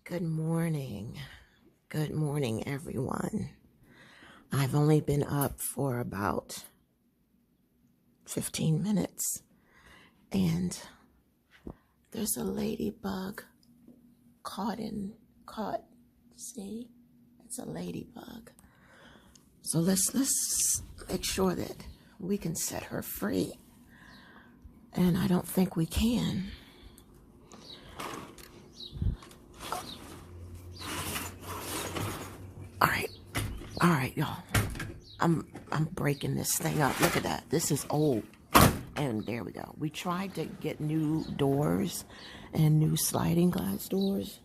Good morning. Good morning, everyone. I've only been up for about 15 minutes, and there's a ladybug caught. See? It's a ladybug. So let's make sure that we can set her free. And I don't think we can. All right, y'all. I'm breaking this thing up. Look at that. This is old. And there we go. We tried to get new doors and new sliding glass doors.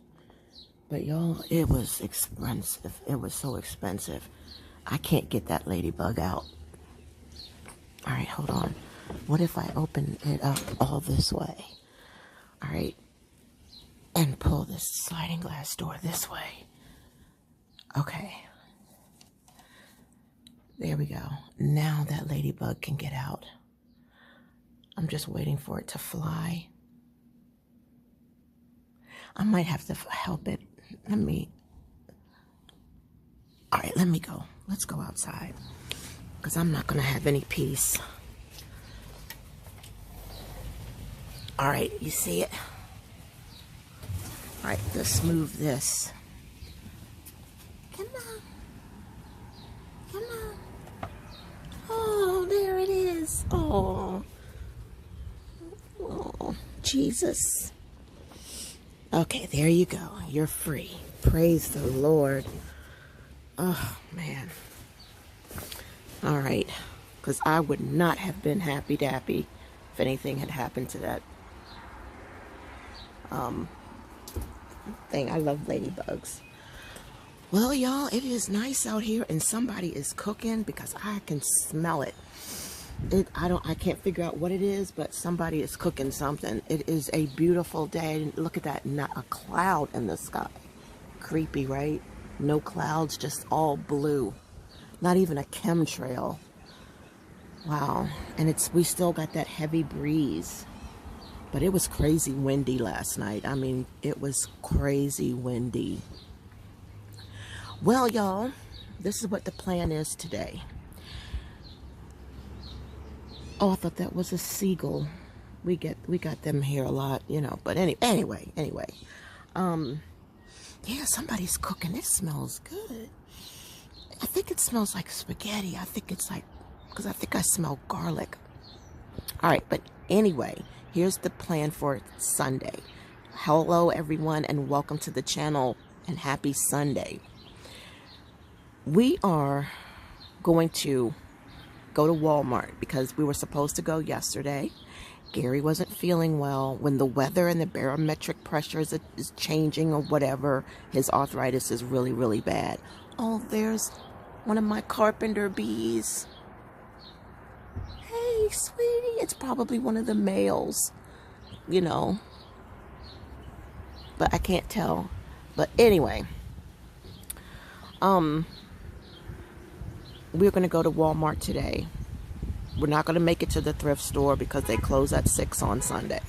But y'all, it was expensive. It was so expensive. I can't get that ladybug out. All right, hold on. What if I open it up all this way? All right. And pull this sliding glass door this way. Okay. There we go. Now that ladybug can get out. I'm just waiting for it to fly. I might have to help it. All right, let me go. Let's go outside, because I'm not going to have any peace. All right, you see it? All right, let's move this. Come on. Come on. Oh, there it is. Oh, Jesus. Okay, there you go. You're free. Praise the Lord. Oh, man. All right. Because I would not have been happy-dappy if anything had happened to that thing. I love ladybugs. Well, y'all, it is nice out here, and somebody is cooking, because I can smell it. I can't figure out what it is, but somebody is cooking something. It is a beautiful day. Look at that, not a cloud in the sky. Creepy, right? No clouds, just all blue. Not even a chemtrail. Wow. And we still got that heavy breeze. But it was crazy windy last night. I mean, it was crazy windy. Well, y'all, this is what the plan is today. Oh, I thought that was a seagull. We got them here a lot, you know. But anyway. Yeah, somebody's cooking. It smells good. I think it smells like spaghetti. I think it's like, because I think I smell garlic. All right, but anyway, here's the plan for Sunday. Hello, everyone, and welcome to the channel, and happy Sunday. We are going to go to Walmart because we were supposed to go yesterday. Gary wasn't feeling well. When the weather and the barometric pressure is changing or whatever, his arthritis is really, really bad. Oh, there's one of my carpenter bees. Hey, sweetie. It's probably one of the males, you know. But I can't tell. But anyway, we're going to go to Walmart today. We're not going to make it to the thrift store because they close at 6 on Sunday.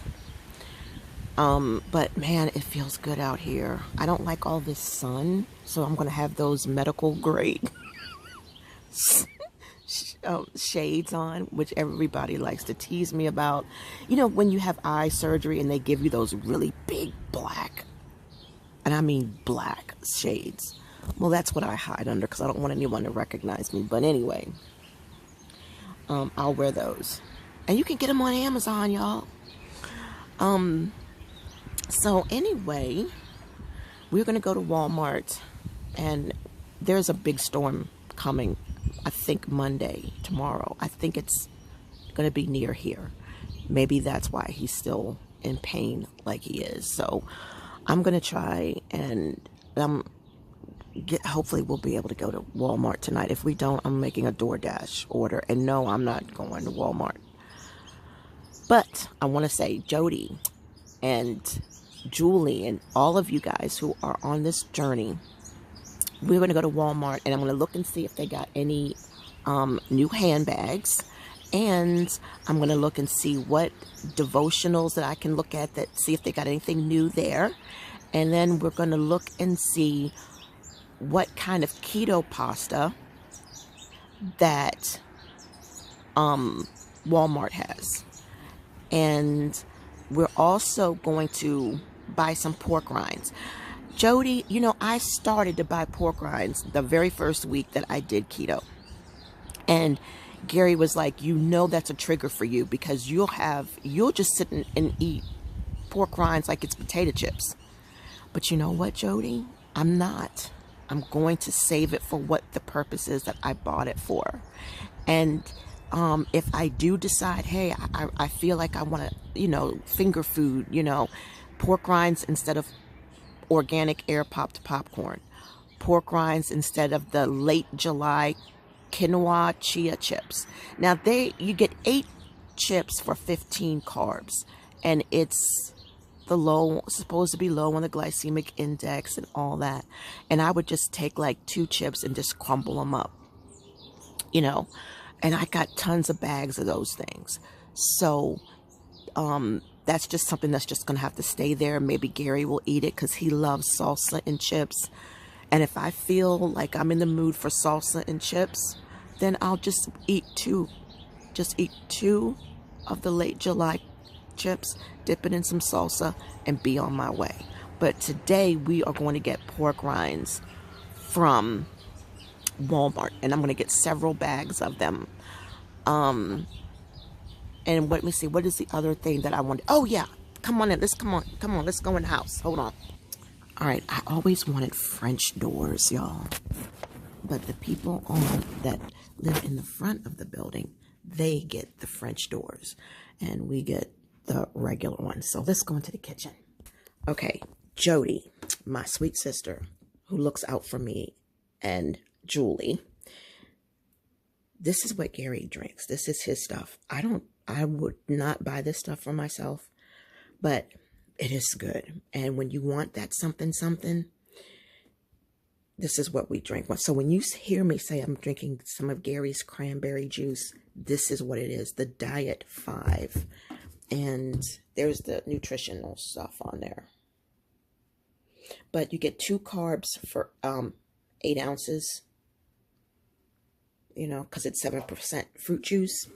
But man, it feels good out here. I don't like all this sun, so I'm going to have those medical grade shades on, which everybody likes to tease me about. You know, when you have eye surgery and they give you those really big black, and I mean black shades. Well, that's what I hide under because I don't want anyone to recognize me. But anyway, I'll wear those. And you can get them on Amazon, y'all. So anyway, we're going to go to Walmart. And there's a big storm coming, I think Monday, tomorrow. I think it's going to be near here. Maybe that's why he's still in pain like he is. So I'm going to try and... hopefully we'll be able to go to Walmart tonight. If we don't, I'm making a DoorDash order. And no, I'm not going to Walmart. But I want to say Jody and Julie and all of you guys who are on this journey, we're going to go to Walmart and I'm going to look and see if they got any new handbags. And I'm going to look and see what devotionals that I can look at, that see if they got anything new there. And then we're going to look and see what kind of keto pasta that Walmart has. And we're also going to buy some pork rinds. Jody, you know, I started to buy pork rinds the very first week that I did keto. And Gary was like, you know, that's a trigger for you because you'll just sit and eat pork rinds like it's potato chips. But you know what, Jody? I'm not. I'm going to save it for what the purpose is that I bought it for. And if I do decide, hey, I feel like I want to, you know, finger food, you know, pork rinds instead of organic air popped popcorn, pork rinds instead of the late July quinoa chia chips. Now you get 8 chips for 15 carbs, and it's supposed to be low on the glycemic index and all that. And I would just take like 2 chips and just crumble them up, you know, and I got tons of bags of those things. So that's just something that's just gonna have to stay there. Maybe Gary will eat it because he loves salsa and chips. And if I feel like I'm in the mood for salsa and chips, then I'll just eat 2. Just eat 2 of the late July chips, dip it in some salsa, and be on my way. But today we are going to get pork rinds from Walmart, and I'm going to get several bags of them. And let me see, what is the other thing that I want? Oh yeah, come on in. Let's come on, let's go in the house. Hold on. All right, I always wanted French doors, y'all. But the people that live in the front of the building, they get the French doors, and we get the regular ones. So let's go into the kitchen. Okay, Jody, my sweet sister, who looks out for me, and Julie. This is what Gary drinks. This is his stuff. I would not buy this stuff for myself, but it is good. And when you want that something, this is what we drink. So when you hear me say I'm drinking some of Gary's cranberry juice, this is what it is, the Diet 5. And there's the nutritional stuff on there. But you get 2 carbs for 8 ounces, you know, because it's 7% fruit juice.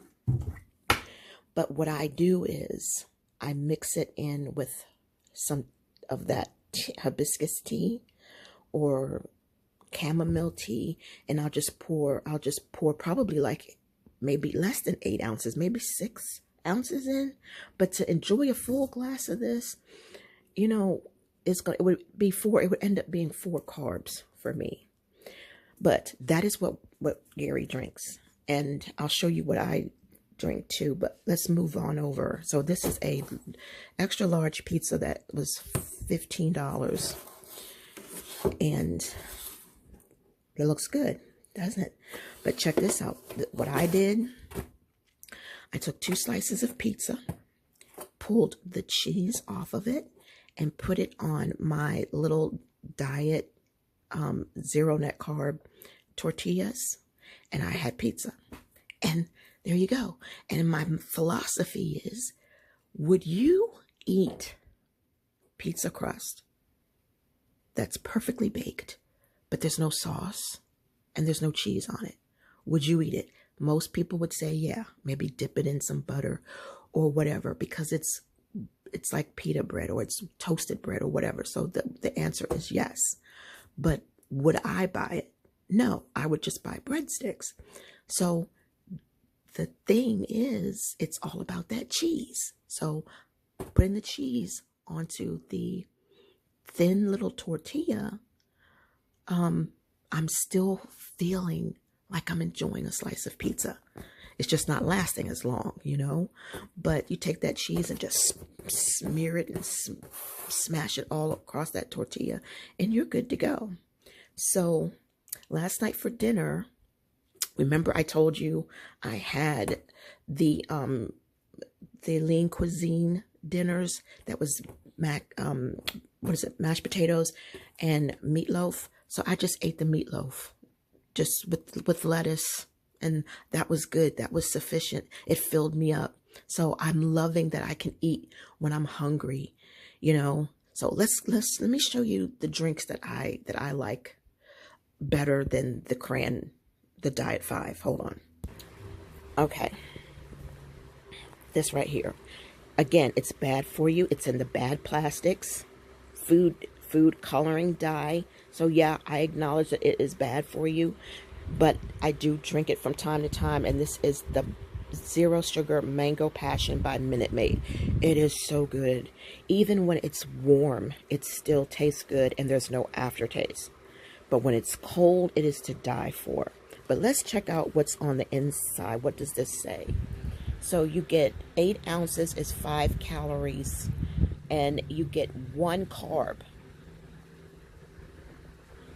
But what I do is I mix it in with some of that hibiscus tea or chamomile tea, and I'll just pour probably like maybe less than 8 ounces, maybe 6 ounces in. But to enjoy a full glass of this, you know, it would end up being 4 carbs for me. But that is what Gary drinks, and I'll show you what I drink too. But let's move on over. So this is a extra large pizza that was $15, and it looks good, doesn't it? But check this out. What I did, I took 2 slices of pizza, pulled the cheese off of it, and put it on my little Diet 0 net carb tortillas, and I had pizza. And there you go. And my philosophy is, would you eat pizza crust that's perfectly baked, but there's no sauce and there's no cheese on it? Would you eat it? Most people would say, yeah, maybe dip it in some butter or whatever, because it's like pita bread or it's toasted bread or whatever. So the answer is yes. But would I buy it? No, I would just buy breadsticks. So the thing is, it's all about that cheese. So putting the cheese onto the thin little tortilla, I'm still feeling like I'm enjoying a slice of pizza. It's just not lasting as long, you know. But you take that cheese and just smear it and smash it all across that tortilla, and you're good to go. So last night for dinner, remember I told you I had the lean cuisine dinners that was mashed potatoes and meatloaf. So I just ate the meatloaf just with lettuce, and that was good. That was sufficient. It filled me up. So I'm loving that I can eat when I'm hungry, you know. So let me show you the drinks that I like better than the Cran, the Diet 5. Hold on. Okay. This right here. Again, it's bad for you. It's in the bad plastics. Food coloring dye. So yeah, I acknowledge that it is bad for you, but I do drink it from time to time, and this is the Zero Sugar Mango Passion by Minute Maid. It is so good. Even when it's warm, it still tastes good and there's no aftertaste. But when it's cold, it is to die for. But let's check out what's on the inside. What does this say? So you get 8 ounces is 5 calories, and you get 1 carb.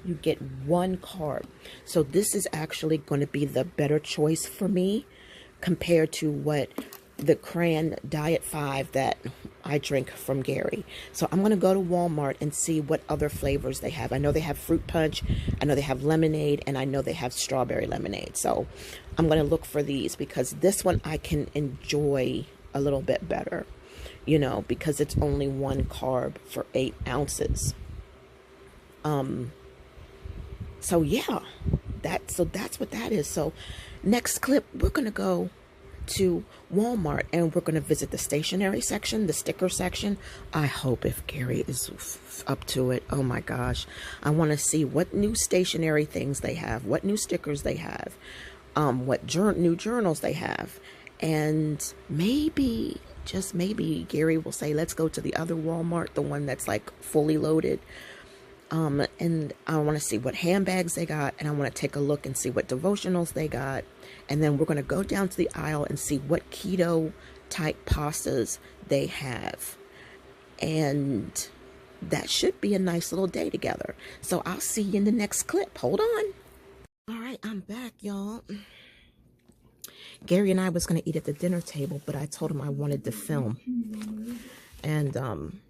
You get 1 carb. So this is actually going to be the better choice for me compared to what the Cran Diet 5 that I drink from Gary. So I'm going to go to Walmart and see what other flavors they have. I know they have fruit punch, I know they have lemonade, and I know they have strawberry lemonade. So I'm going to look for these because this one I can enjoy a little bit better, you know, because it's only 1 carb for 8 ounces. So yeah, that's what that is. So next clip, we're going to go to Walmart and we're going to visit the stationery section, the sticker section. I hope if Gary is up to it. Oh my gosh. I want to see what new stationery things they have, what new stickers they have, what new journals they have. And maybe, just maybe, Gary will say, let's go to the other Walmart, the one that's like fully loaded. And I want to see what handbags they got, and I want to take a look and see what devotionals they got. And then we're going to go down to the aisle and see what keto type pastas they have. And that should be a nice little day together. So I'll see you in the next clip. Hold on. All right, I'm back, y'all. Gary and I was going to eat at the dinner table, but I told him I wanted to film. And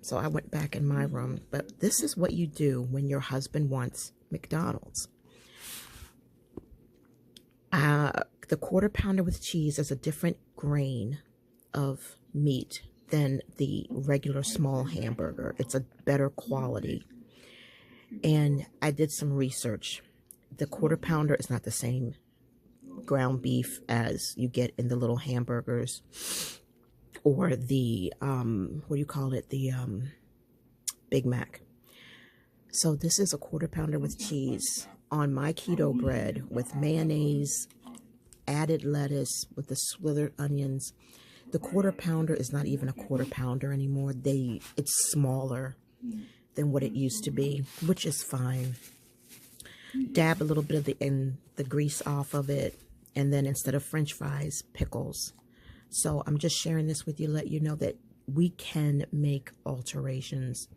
so I went back in my room. But this is what you do when your husband wants McDonald's. The Quarter Pounder with cheese is a different grain of meat than the regular small hamburger. It's a better quality. And I did some research. The Quarter Pounder is not the same ground beef as you get in the little hamburgers or the, what do you call it? The Big Mac. So this is a Quarter Pounder with cheese on my keto bread with mayonnaise, added lettuce with the slithered onions. The Quarter Pounder is not even a Quarter Pounder anymore. It's smaller than what it used to be, which is fine. Dab a little bit of the grease off of it, and then instead of French fries, pickles. So I'm just sharing this with you to let you know that we can make alterations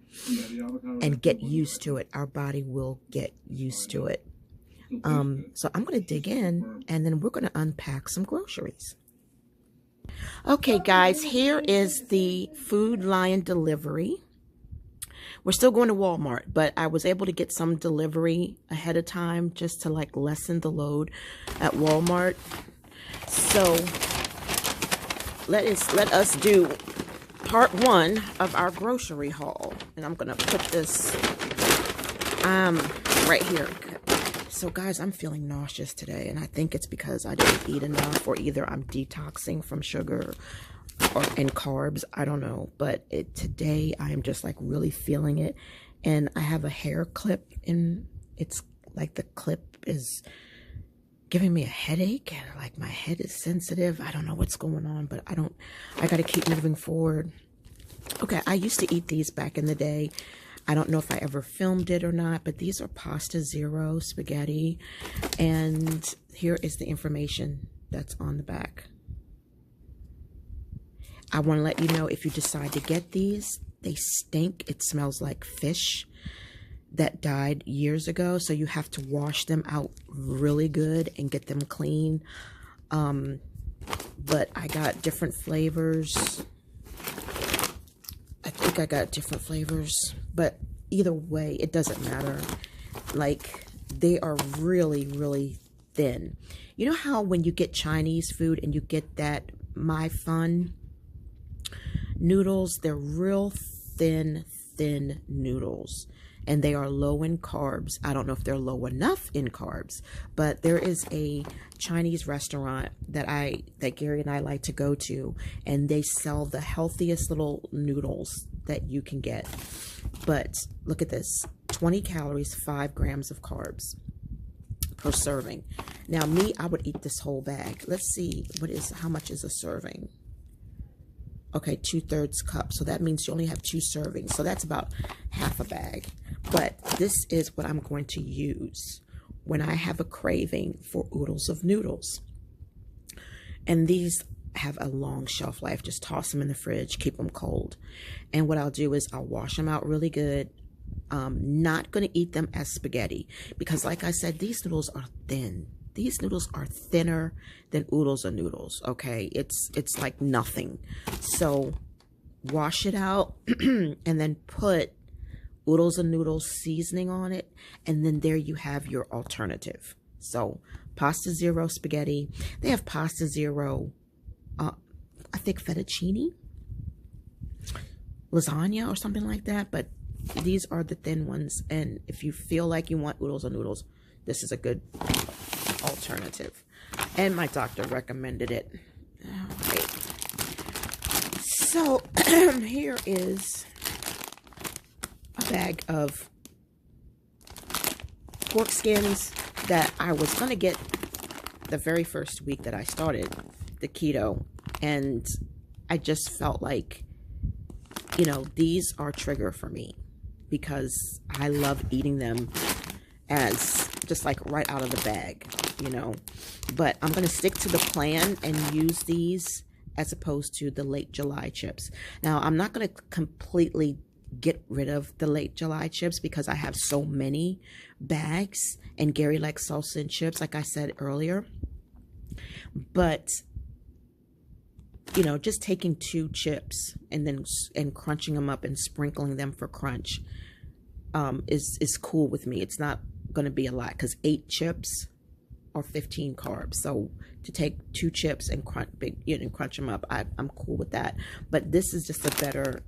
and get used to it. Our body will get used to it. So I'm going to dig in, and then we're going to unpack some groceries. Okay, guys, here is the Food Lion delivery. We're still going to Walmart, but I was able to get some delivery ahead of time just to like lessen the load at Walmart. So let us do part 1 of our grocery haul. And I'm going to put this right here. So guys, I'm feeling nauseous today, and I think it's because I didn't eat enough, or either I'm detoxing from sugar and carbs. I don't know, but today I am just like really feeling it. And I have a hair clip, and it's like the clip is giving me a headache, and like my head is sensitive. I don't know what's going on, but I got to keep moving forward. Okay, I used to eat these back in the day. I don't know if I ever filmed it or not, but these are Pasta Zero spaghetti. And here is the information that's on the back. I want to let you know, if you decide to get these, they stink. It smells like fish that died years ago. So you have to wash them out really good and get them clean. But I got different flavors. I think I got different flavors, but either way, it doesn't matter. Like, they are really, really thin. You know how when you get Chinese food and you get that My Fun noodles, they're real thin, thin noodles, and they are low in carbs. I don't know if they're low enough in carbs, but there is a Chinese restaurant that Gary and I like to go to, and they sell the healthiest little noodles that you can get. But look at this, 20 calories, 5 grams of carbs per serving. Now me, I would eat this whole bag. Let's see, how much is a serving? Okay, 2/3 cup. So that means you only have 2 servings. So that's about half a bag. But this is what I'm going to use when I have a craving for oodles of noodles. And these have a long shelf life. Just toss them in the fridge, keep them cold. And what I'll do is I'll wash them out really good. Not going to eat them as spaghetti because, like I said, these noodles are thin. These noodles are thinner than oodles of noodles, okay? It's like nothing. So wash it out and then put oodles of noodles seasoning on it, and then there you have your alternative. So Pasta Zero spaghetti. They have Pasta Zero, I think fettuccine, lasagna or something like that, but these are the thin ones, and if you feel like you want oodles of noodles, this is a good alternative. And my doctor recommended it. Okay. So here is a bag of pork skins that I was going to get the very first week that I started the keto, and I just felt like, you know, these are trigger for me because I love eating them as just like right out of the bag, you know. But I'm going to stick to the plan and use these as opposed to the late July chips. Now, I'm not going to completely get rid of the late July chips because I have so many bags, and Gary likes salsa and chips, like I said earlier. But, you know, just taking 2 chips and crunching them up and sprinkling them for crunch is cool with me. It's not going to be a lot because 8 chips or 15 carbs. So to take 2 chips and crunch them up, I'm cool with that. But this is just a better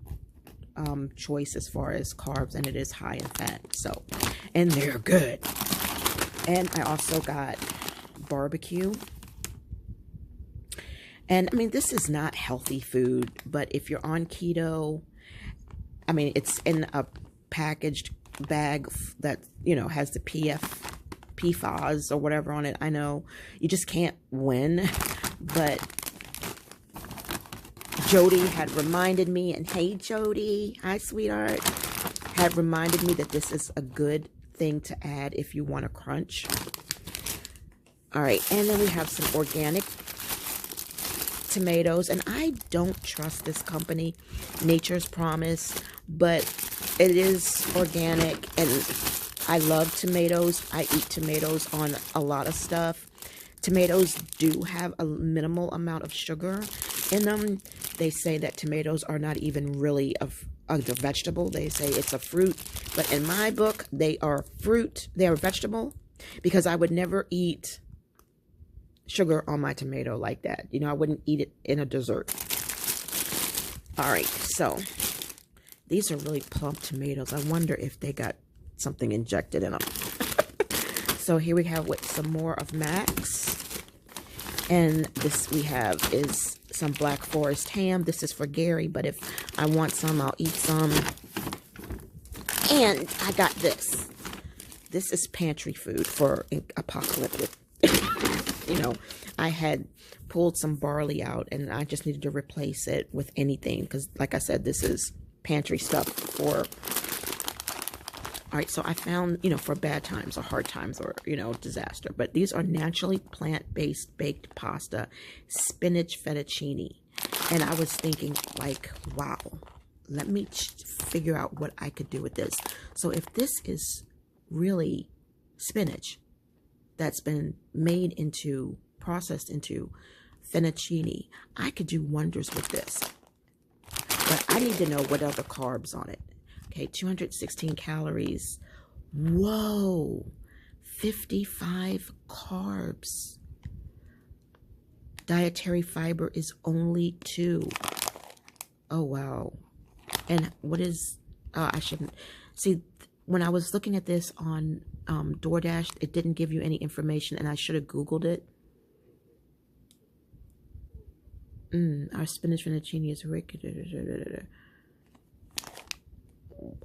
choice as far as carbs, and it is high in fat. So, and they're good. And I also got barbecue. And I mean, this is not healthy food, but if you're on keto, I mean, it's in a packaged bag that, you know, has the PFAS or whatever on it. I know you just can't win, but Jody had reminded me, and hey Jody, hi sweetheart, had reminded me that this is a good thing to add if you want to crunch. All right, and then we have some organic tomatoes, and I don't trust this company, Nature's Promise, but it is organic, and I love tomatoes. I eat tomatoes on a lot of stuff. Tomatoes do have a minimal amount of sugar in them. They say that tomatoes are not even really a vegetable. They say it's a fruit, but in my book, they are fruit. They are vegetable, because I would never eat sugar on my tomato like that. You know, I wouldn't eat it in a dessert. All right, so these are really plump tomatoes. I wonder if they got something injected in them. So here we have with some more of Max. And this we have is some Black Forest ham. This is for Gary, but if I want some, I'll eat some. And I got this. This is pantry food for apocalyptic. You know, I had pulled some barley out, and I just needed to replace it with anything, because like I said, this is pantry stuff for, all right, so I found, you know, for bad times or hard times or, you know, disaster. But these are naturally plant-based baked pasta, spinach fettuccine. And I was thinking, like, wow, let me figure out what I could do with this. So if this is really spinach that's been made into, processed into fettuccine, I could do wonders with this. But I need to know what other carbs on it. Okay, 216 calories. Whoa, 55 carbs. Dietary fiber is only 2. Oh, wow. And what is I shouldn't. See, when I was looking at this on DoorDash, it didn't give you any information, and I should have Googled it. Our spinach fettuccine is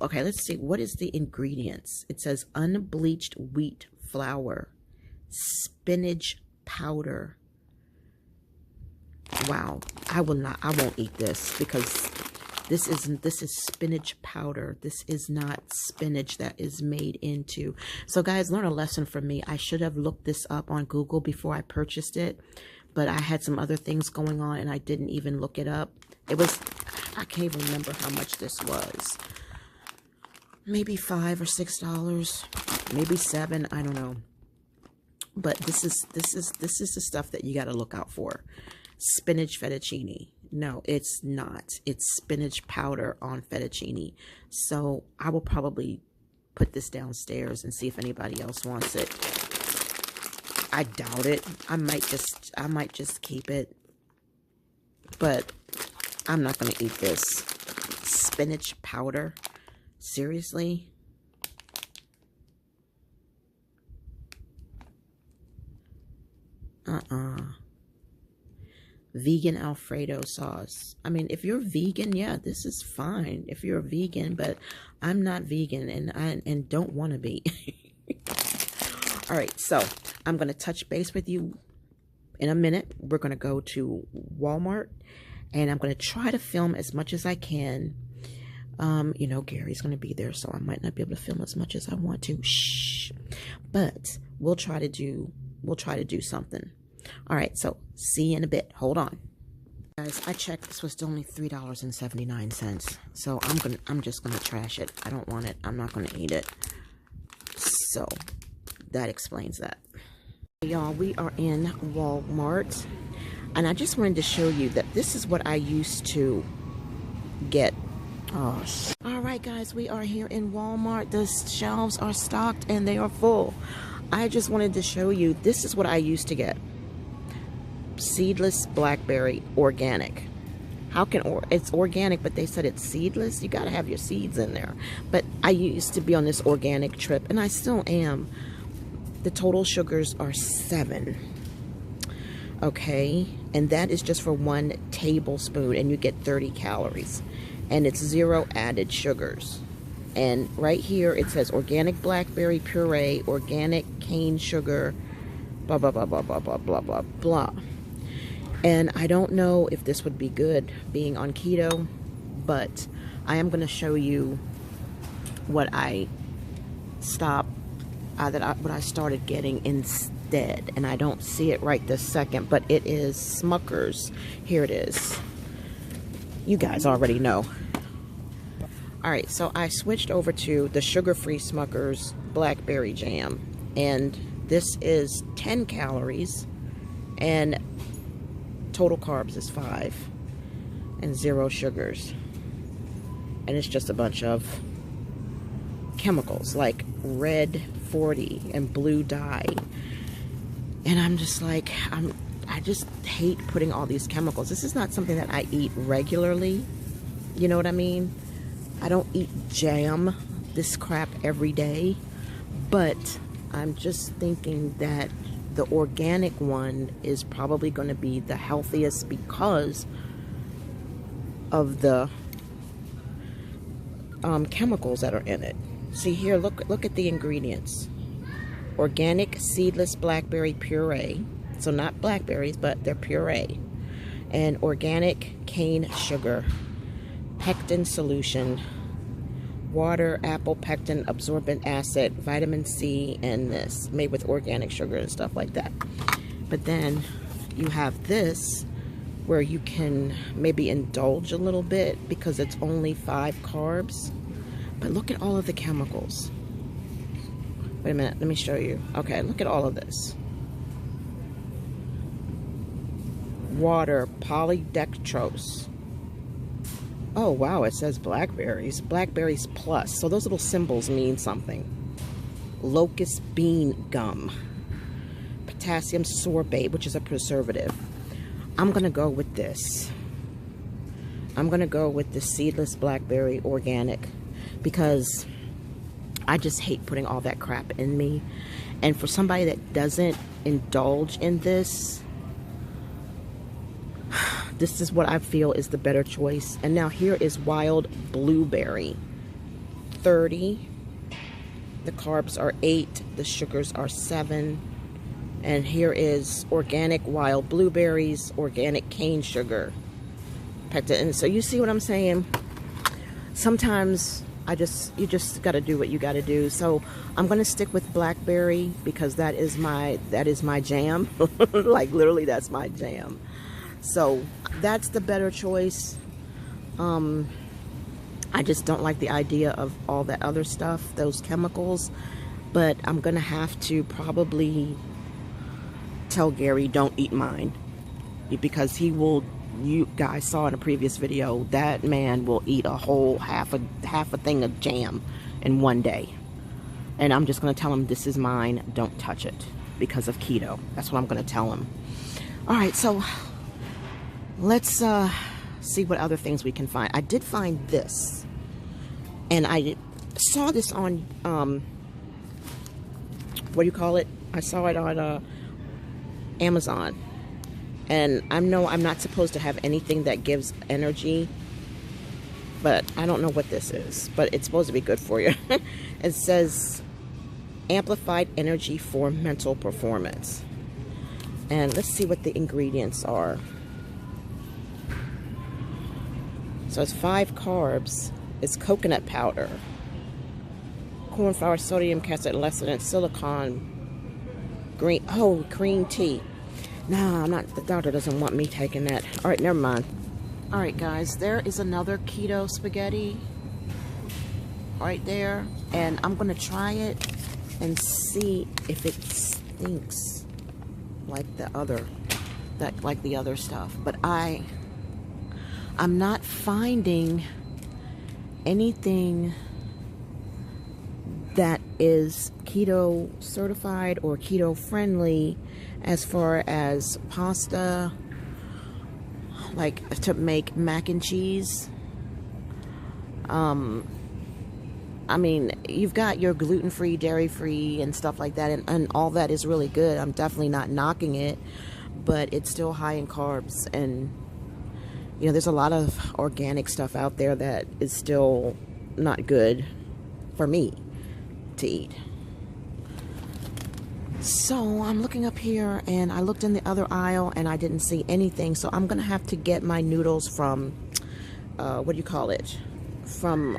okay, let's see. What is the ingredients? It says unbleached wheat flour, spinach powder. Wow, I won't eat this because this is spinach powder. This is not spinach that is made into. So guys, learn a lesson from me. I should have looked this up on Google before I purchased it, but I had some other things going on and I didn't even look it up. It was, I can't even remember how much this was. Maybe $5 or $6, maybe $7, I don't know. But this is the stuff that you got to look out for. Spinach fettuccine. No, it's not. It's spinach powder on fettuccine. So I will probably put this downstairs and see if anybody else wants it. I doubt it. I might just keep it. But I'm not going to eat this. Spinach powder. Seriously? Vegan Alfredo sauce. I mean, if you're vegan, yeah, this is fine. If you're a vegan, but I'm not vegan and don't want to be. All right, so I'm going to touch base with you in a minute. We're going to go to Walmart and I'm going to try to film as much as I can. You know, Gary's going to be there, so I might not be able to film as much as I want to. Shh. But we'll try to do something. All right, so see you in a bit. Hold on. Guys, I checked. This was only $3.79. So I'm just gonna trash it. I don't want it. I'm not gonna eat it. So that explains that. Y'all, we are in Walmart. And I just wanted to show you that this is what I used to get. Oh, all right, guys, we are here in Walmart. The shelves are stocked and they are full. I just wanted to show you, this is what I used to get. Seedless blackberry, organic. How can, it's organic, but they said it's seedless? You got to have your seeds in there. But I used to be on this organic trip, and I still am. The total sugars are 7. Okay, and that is just for 1 tablespoon, and you get 30 calories. And it's 0 added sugars. And right here it says organic blackberry puree, organic cane sugar, blah, blah, blah, blah, blah, blah, blah, blah, blah. And I don't know if this would be good being on keto, but I am going to show you what I stopped, what I started getting instead. And I don't see it right this second, but it is Smucker's. Here it is. You guys already know. All right, so I switched over to the sugar-free Smucker's Blackberry Jam. And this is 10 calories. And total carbs is 5. And 0 sugars. And it's just a bunch of chemicals like red 40 and blue dye. And I'm just like, I just hate putting all these chemicals. This is not something that I eat regularly. You know what I mean? I don't eat jam, this crap, every day. But I'm just thinking that the organic one is probably going to be the healthiest because of the chemicals that are in it. See here, look at the ingredients. Organic seedless blackberry puree. So not blackberries, but they're puree. And organic cane sugar. Pectin solution. Water, apple pectin, absorbent acid, vitamin C, and this. Made with organic sugar and stuff like that. But then you have this where you can maybe indulge a little bit because it's only 5 carbs. But look at all of the chemicals. Wait a minute, let me show you. Okay, look at all of this. Water, polydextrose. Oh, wow, it says blackberries. Blackberries plus. So those little symbols mean something. Locust bean gum. Potassium sorbate, which is a preservative. I'm going to go with this. I'm going to go with the seedless blackberry organic. because I just hate putting all that crap in me. And for somebody that doesn't indulge in this, this is what I feel is the better choice. And now here is wild blueberry. 30. The carbs are 8. The sugars are 7. And here is organic wild blueberries, organic cane sugar. And so you see what I'm saying? Sometimes you just got to do what you got to do. So I'm going to stick with blackberry because that is my jam. Like literally that's my jam. So that's the better choice. I just don't like the idea of all that other stuff, those chemicals. But I'm going to have to probably tell Gary don't eat mine, because he will, you guys saw in a previous video, that man will eat a whole half a thing of jam in one day. And I'm just going to tell him this is mine, don't touch it, because of keto. That's what I'm going to tell him. All right, so let's see what other things we can find. I did find this, and I saw this on what do you call it? I saw it on Amazon. And I know I'm not supposed to have anything that gives energy, but I don't know what this is, but it's supposed to be good for you. It says amplified energy for mental performance. And let's see what the ingredients are. So it's 5 carbs. It's coconut powder, corn flour, sodium cassate, lecithin, silicon, green tea. No, I'm not, the doctor doesn't want me taking that. All right, never mind. All right, guys, there is another keto spaghetti right there, and I'm gonna try it and see if it stinks like the other, like the other stuff. But I'm not finding anything that is keto certified or keto friendly as far as pasta, like to make mac and cheese. I mean, you've got your gluten-free, dairy-free and stuff like that, and all that is really good. I'm definitely not knocking it, but it's still high in carbs. And you know, there's a lot of organic stuff out there that is still not good for me to eat. So I'm looking up here, and I looked in the other aisle and I didn't see anything. So I'm gonna have to get my noodles from what do you call it, from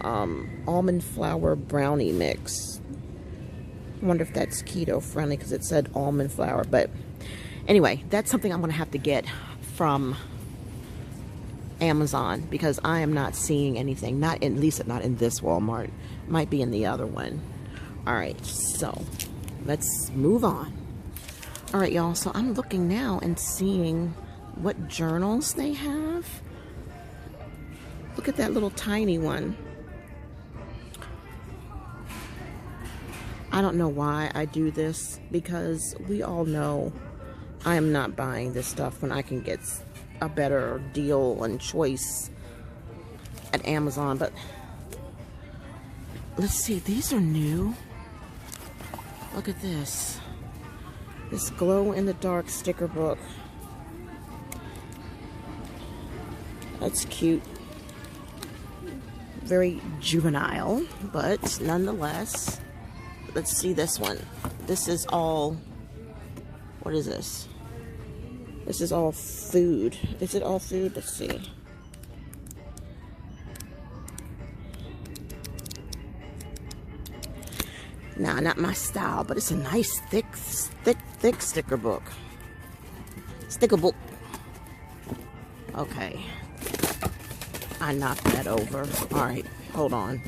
almond flour brownie mix. I wonder if that's keto friendly because it said almond flour. But anyway, that's something I'm gonna have to get from Amazon because I am not seeing anything, not at least not in this Walmart. Might be in the other one. All right, so let's move on. All right, y'all, so I'm looking now and seeing what journals they have. Look at that little tiny one. I don't know why I do this, because we all know I am not buying this stuff when I can get a better deal and choice at Amazon. But let's see, these are new. Look at this. This glow-in-the-dark sticker book. That's cute. Very juvenile, but nonetheless. Let's see this one. This is all, what is this? This is all food. Is it all food? Let's see. Nah, not my style, but it's a nice, thick sticker book. Sticker book. Okay. I knocked that over. All right, hold on.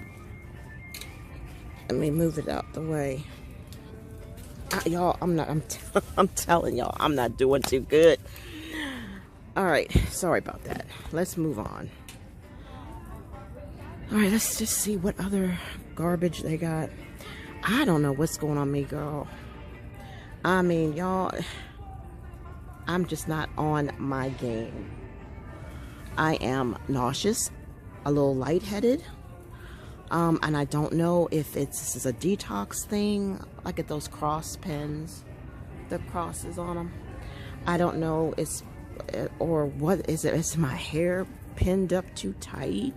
Let me move it out the way. Y'all, I'm telling y'all, I'm not doing too good. All right, sorry about that. Let's move on. All right, let's just see what other garbage they got. I don't know what's going on me, girl. I mean, y'all, I'm just not on my game. I am nauseous, a little lightheaded. And I don't know if this is a detox thing. Look at those cross pins, the crosses on them. I don't know, or what is it? Is my hair pinned up too tight?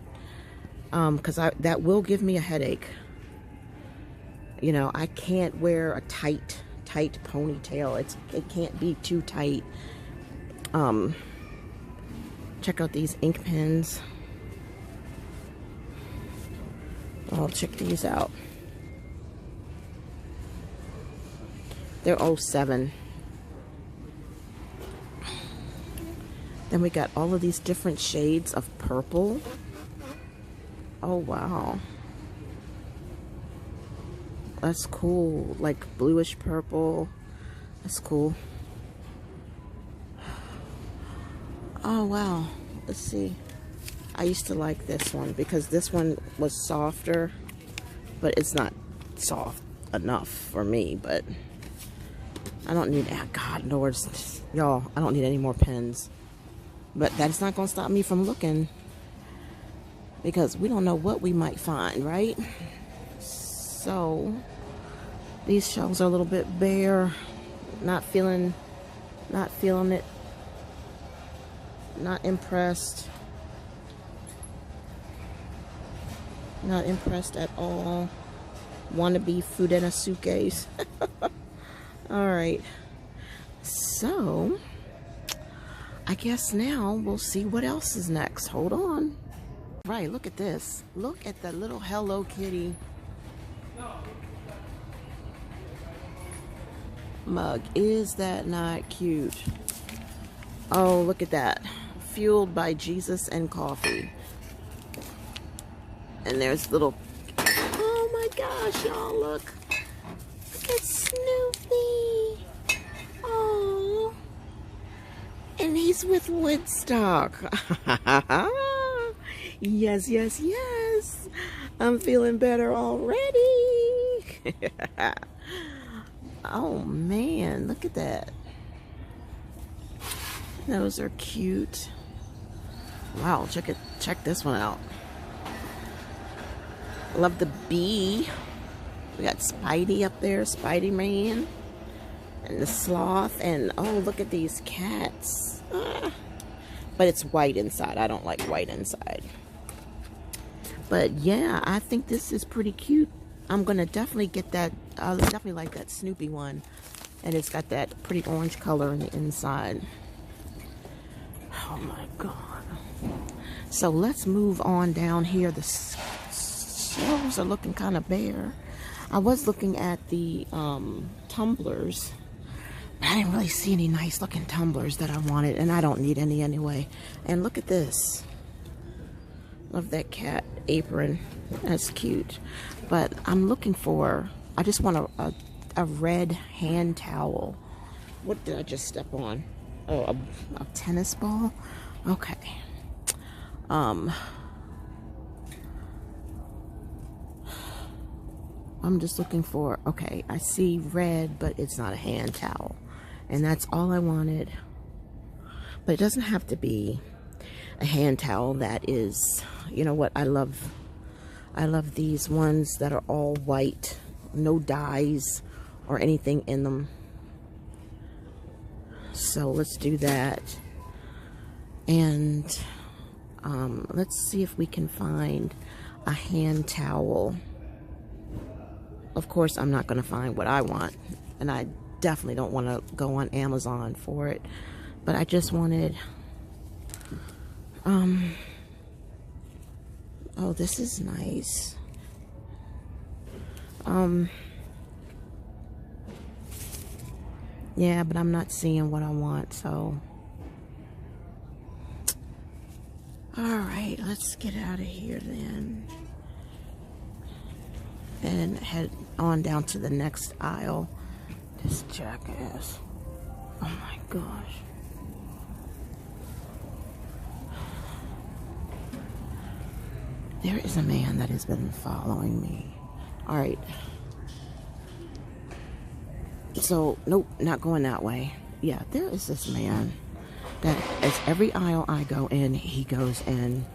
Because that will give me a headache. You know, I can't wear a tight ponytail. It can't be too tight. Check out these ink pens. Oh, check these out. They're 07. Then we got all of these different shades of purple. Oh, wow. That's cool. Like bluish purple. That's cool. Oh, wow. Let's see. I used to like this one because this one was softer, but it's not soft enough for me. But I don't need, God, Lord, y'all, I don't need any more pens. But that's not going to stop me from looking, because we don't know what we might find, right? So these shelves are a little bit bare. Not feeling it. Not impressed. Not impressed at all. Wannabe food in a suitcase. Alright. So, I guess now we'll see what else is next. Hold on. Right, look at this. Look at the little Hello Kitty mug. Is that not cute? Oh, look at that. Fueled by Jesus and coffee. And there's little, oh my gosh, y'all, look. Look at Snoopy. Oh. And he's with Woodstock. Yes, yes, yes. I'm feeling better already. Oh man, look at that. Those are cute. Wow, check this one out. Love the bee. We got Spidey up there, Spidey Man. And the sloth. And oh, look at these cats. But it's white inside. I don't like white inside. But yeah, I think this is pretty cute. I'm gonna definitely get that. I definitely like that Snoopy one. And it's got that pretty orange color in the inside. Oh my God. So let's move on down here. The shelves are looking kind of bare. I was looking at the tumblers. I didn't really see any nice looking tumblers that I wanted, and I don't need any anyway. And look at this. Love that cat apron. That's cute. But I'm looking for, I just want a red hand towel. What did I just step on? Oh, a tennis ball? Okay. I'm just looking for, okay, I see red, but it's not a hand towel. And that's all I wanted. But it doesn't have to be a hand towel that is, you know what, I love these ones that are all white, no dyes or anything in them. So let's do that. And let's see if we can find a hand towel. Of course, I'm not going to find what I want, and I definitely don't want to go on Amazon for it, but I just wanted, oh, this is nice. Yeah, but I'm not seeing what I want, so. Alright, let's get out of here then. And head on down to the next aisle. This jackass. Oh my gosh. There is a man that has been following me. Alright. So, nope, not going that way. Yeah, there is this man that as every aisle I go in, he goes in.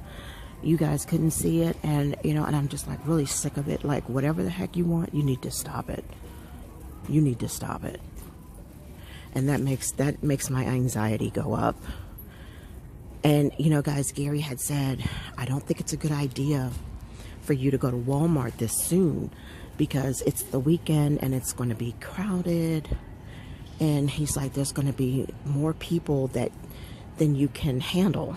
you guys couldn't see it, and you know, and I'm just like really sick of it. Like, whatever the heck you want, you need to stop it. You need to stop it. And that makes my anxiety go up. And you know, guys, Gary had said, I don't think it's a good idea for you to go to Walmart this soon because it's the weekend and it's going to be crowded. And he's like, there's going to be more people than you can handle.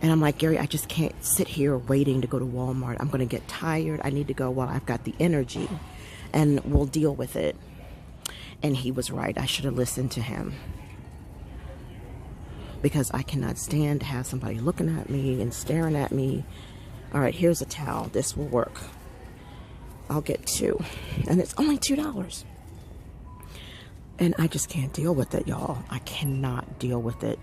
And I'm like, Gary, I just can't sit here waiting to go to Walmart. I'm going to get tired. I need to go while I've got the energy, and we'll deal with it. And he was right. I should have listened to him, because I cannot stand to have somebody looking at me and staring at me. All right, here's a towel. This will work. I'll get 2. And it's only $2. And I just can't deal with it, y'all. I cannot deal with it.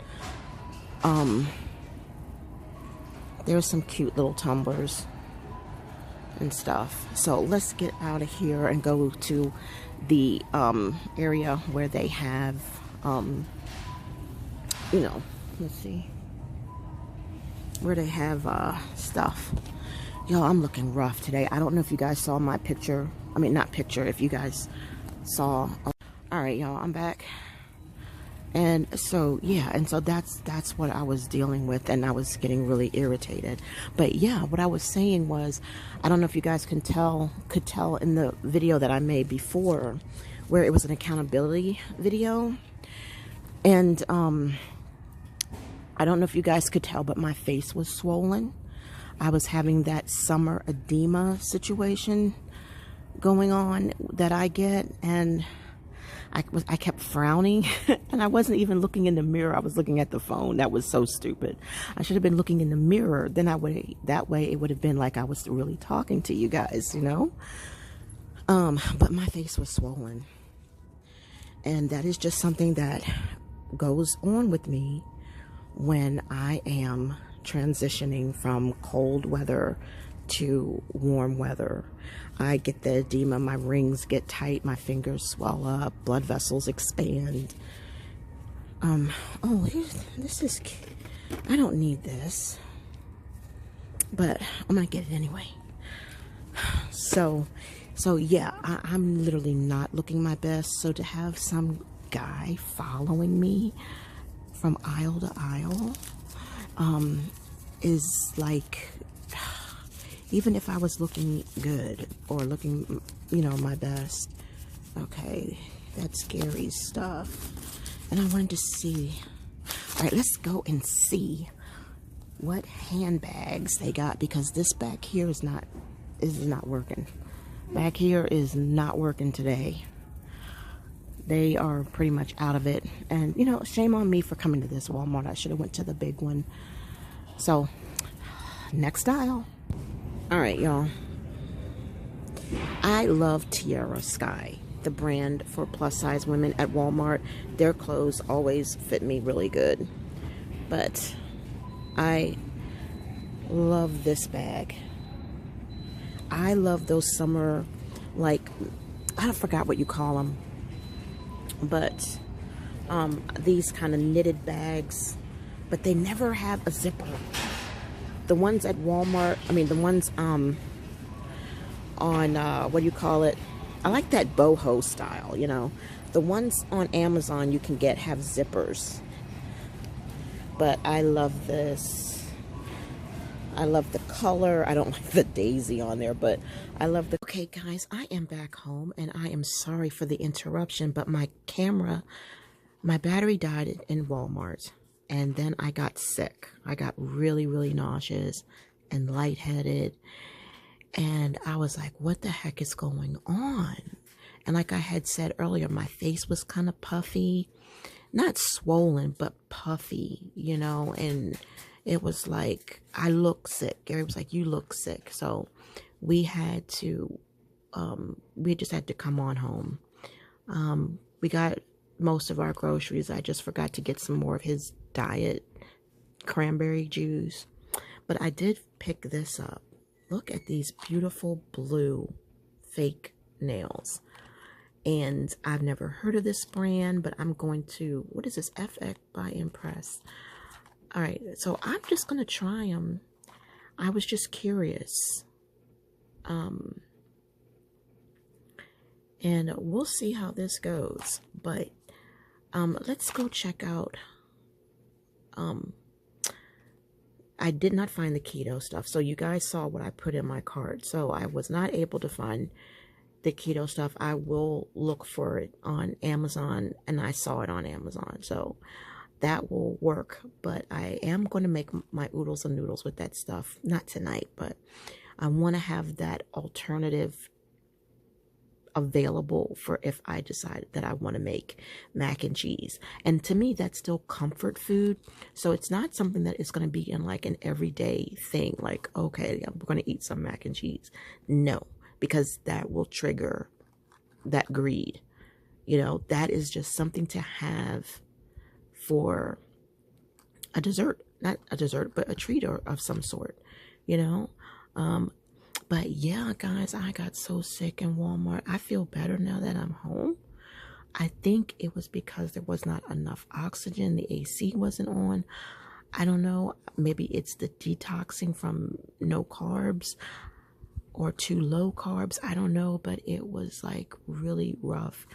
There's some cute little tumblers and stuff. So let's get out of here and go to the area where they have, you know, let's see, where they have stuff. Yo, I'm looking rough today. I don't know if you guys saw my picture. I mean, not picture, if you guys saw. All right, y'all, I'm back. And so, yeah, and so that's what I was dealing with, and I was getting really irritated. But yeah, what I was saying was, I don't know if you guys could tell in the video that I made before, where it was an accountability video. And I don't know if you guys could tell, but my face was swollen. I was having that summer edema situation going on that I get, and I kept frowning, and I wasn't even looking in the mirror. I was looking at the phone. That was so stupid. I should have been looking in the mirror. Then that way it would have been like I was really talking to you guys, you know? But my face was swollen. And that is just something that goes on with me when I am transitioning from cold weather to warm weather. I get the edema, my rings get tight, my fingers swell up, blood vessels expand. Oh, this is cute. I don't need this, but I'm gonna get it anyway. So yeah, I'm literally not looking my best. So to have some guy following me from aisle to aisle, is like, even if I was looking good or looking, you know, my best. Okay, that's Gary's stuff. And I wanted to see. All right, let's go and see what handbags they got, because this back here is not working. Back here is not working today. They are pretty much out of it. And, you know, shame on me for coming to this Walmart. I should have went to the big one. So, next aisle. All right, y'all. I love Tiara Sky, the brand for plus-size women at Walmart. Their clothes always fit me really good. But I love this bag. I love those summer, like, I forgot what you call them, but these kind of knitted bags, but they never have a zipper. The ones at Walmart, I mean, the ones on, what do you call it? I like that boho style, you know. The ones on Amazon you can get have zippers. But I love this. I love the color. I don't like the daisy on there, but I love the... Okay, guys, I am back home, and I am sorry for the interruption, but my battery died in Walmart. And then I got sick. I got really, really nauseous and lightheaded. And I was like, what the heck is going on? And like I had said earlier, my face was kind of puffy. Not swollen, but puffy, you know. And it was like, I look sick. Gary was like, you look sick. So we had to, we just had to come on home. We got most of our groceries. I just forgot to get some more of his diet cranberry juice, but I did pick this up. Look at these beautiful blue fake nails, and I've never heard of this brand, but I'm going to, what is this, FX by Impress. All right, so I'm just gonna try them I was just curious. And we'll see how this goes. But let's go check out. I did not find the keto stuff. So you guys saw what I put in my cart. So I was not able to find the keto stuff. I will look for it on Amazon, and I saw it on Amazon. So that will work. But I am going to make my oodles and noodles with that stuff. Not tonight, but I want to have that alternative available for if I decide that I want to make mac and cheese. And to me, that's still comfort food. So it's not something that is going to be in like an everyday thing. Like, okay, I'm going to eat some mac and cheese. No, because that will trigger that greed. You know, that is just something to have for a dessert, not a dessert, but a treat or of some sort, you know? But yeah, guys, I got so sick in Walmart. I feel better now that I'm home. I think it was because there was not enough oxygen. The AC wasn't on. I don't know. Maybe it's the detoxing from no carbs or too low carbs. I don't know, but it was like really rough.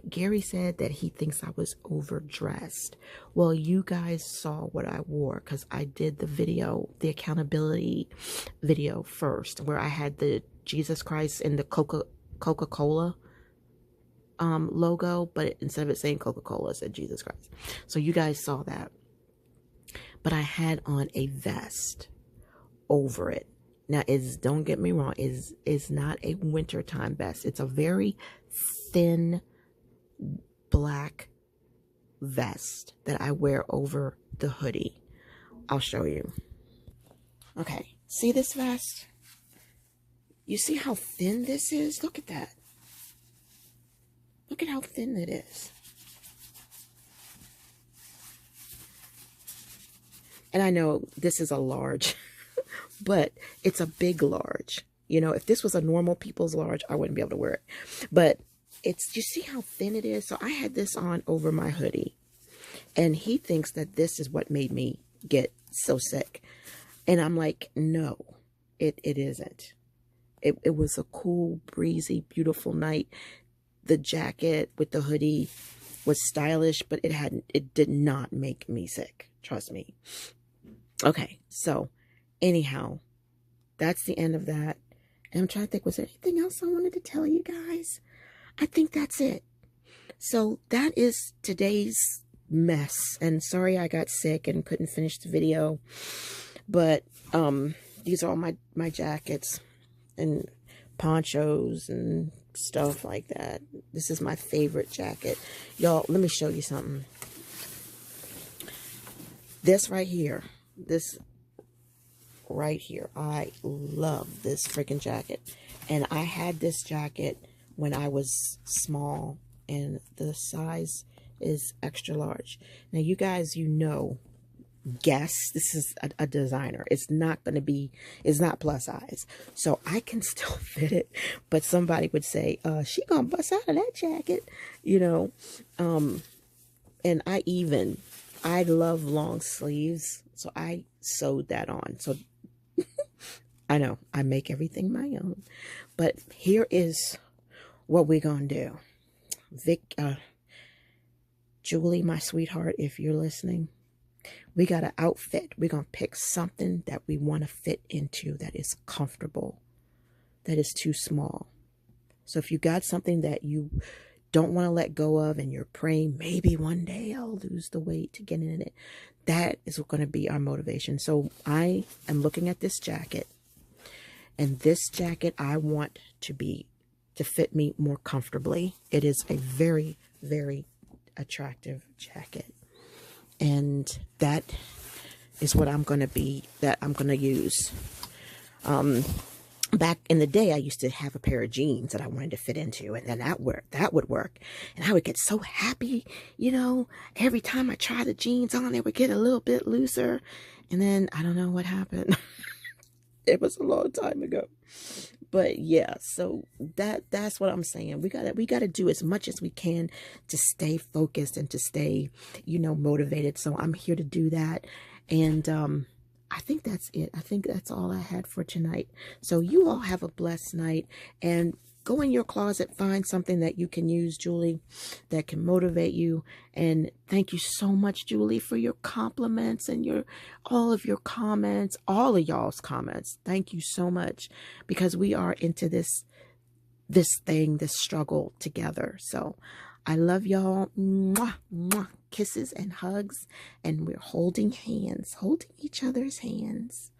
Gary said that he thinks I was overdressed. Well, you guys saw what I wore because I did the video, the accountability video first, where I had the Jesus Christ and the Coca-Cola logo, but instead of it saying Coca-Cola, it said Jesus Christ. So you guys saw that. But I had on a vest over it. Now, don't get me wrong, it's not a wintertime vest. It's a very thin black vest that I wear over the hoodie. I'll show you. Okay, see this vest? You see how thin this is? Look at that. Look at how thin it is. And I know this is a large, but it's a big large. You know, if this was a normal people's large, I wouldn't be able to wear it. But you see how thin it is? So I had this on over my hoodie. And he thinks that this is what made me get so sick. And I'm like, no, it isn't. It was a cool, breezy, beautiful night. The jacket with the hoodie was stylish, but it did not make me sick. Trust me. Okay, so anyhow, that's the end of that. And I'm trying to think, was there anything else I wanted to tell you guys? I think that's it. So that is today's mess. And sorry I got sick and couldn't finish the video. But these are all my jackets and ponchos and stuff like that. This is my favorite jacket. Y'all, let me show you something. This right here. This right here. I love this freaking jacket. And I had this jacket when I was small, and the size is extra large. Now, you guys, you know, guess this is a designer. It's not plus size. So I can still fit it, but somebody would say, she gonna bust out of that jacket, you know. And I love long sleeves, so I sewed that on. So I know I make everything my own, but here is what we're gonna do. Julie, my sweetheart, if you're listening, we got an outfit. We're gonna pick something that we want to fit into that is comfortable, that is too small. So if you got something that you don't want to let go of and you're praying, maybe one day I'll lose the weight to get in it, that is going to be our motivation. So I am looking at this jacket, and this jacket I want to fit me more comfortably. It is a very, very attractive jacket. And that is what I'm going to use. Back in the day, I used to have a pair of jeans that I wanted to fit into, and then that would work. And I would get so happy, you know, every time I tried the jeans on, they would get a little bit looser. And then I don't know what happened. It was a long time ago. But yeah, so that's what I'm saying. We gotta do as much as we can to stay focused and to stay, you know, motivated. So I'm here to do that. And I think that's it. I think that's all I had for tonight. So you all have a blessed night, and go in your closet, find something that you can use, Julie, that can motivate you. And thank you so much, Julie, for your compliments and all of your comments, all of y'all's comments. Thank you so much, because we are into this struggle together. So I love y'all. Mwah, mwah. Kisses and hugs. And we're holding hands, holding each other's hands,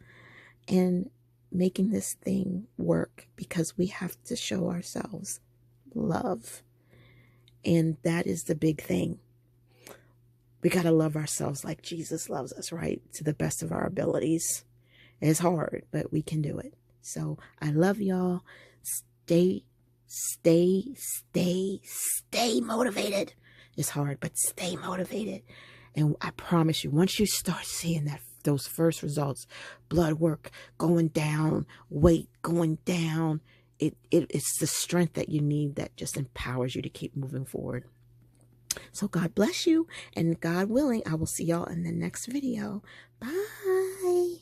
and making this thing work, because we have to show ourselves love. And that is the big thing. We got to love ourselves like Jesus loves us, right? To the best of our abilities. It's hard, but we can do it. So I love y'all. Stay motivated. It's hard, but stay motivated. And I promise you, once you start seeing those first results, blood work going down, weight going down, it's the strength that you need that just empowers you to keep moving forward. So God bless you, and God willing, I will see y'all in the next video. Bye.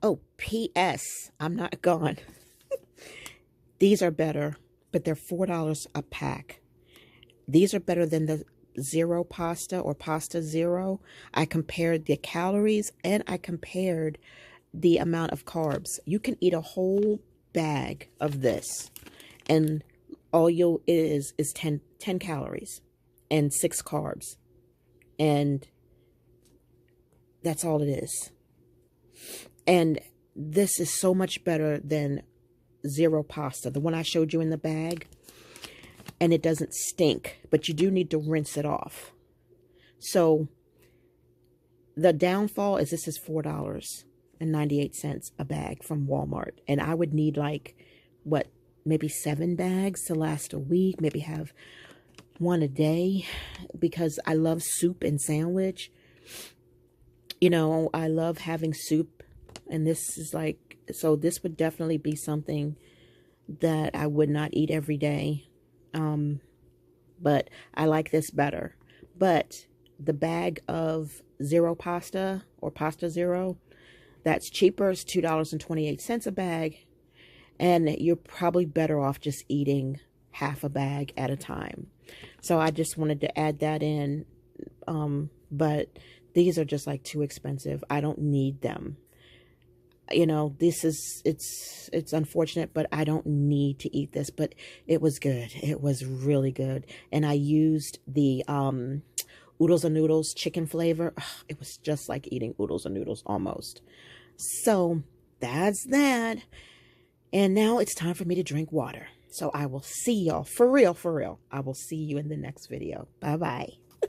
Oh, P.S. I'm not gone. These are better, but they're $4 a pack. These are better than the Zero pasta or Pasta Zero. I compared the calories and I compared the amount of carbs. You can eat a whole bag of this, and all it is 10 calories and 6 carbs. And that's all it is. And this is so much better than Zero pasta, the one I showed you in the bag. And it doesn't stink, but you do need to rinse it off. So the downfall is this is $4.98 a bag from Walmart. And I would need like, what, maybe 7 bags to last a week, maybe have one a day, because I love soup and sandwich. You know, I love having soup, and this is like, so this would definitely be something that I would not eat every day. But I like this better. But the bag of Zero pasta or Pasta Zero, that's cheaper. It's $2.28 a bag. And you're probably better off just eating half a bag at a time. So I just wanted to add that in. But these are just like too expensive. I don't need them. You know, this is, it's unfortunate, but I don't need to eat this. But it was good. It was really good. And I used the Oodles and Noodles chicken flavor. Ugh, it was just like eating Oodles and Noodles almost. So that's that. And now it's time for me to drink water. So I will see y'all, for real, I will see you in the next video. Bye-bye.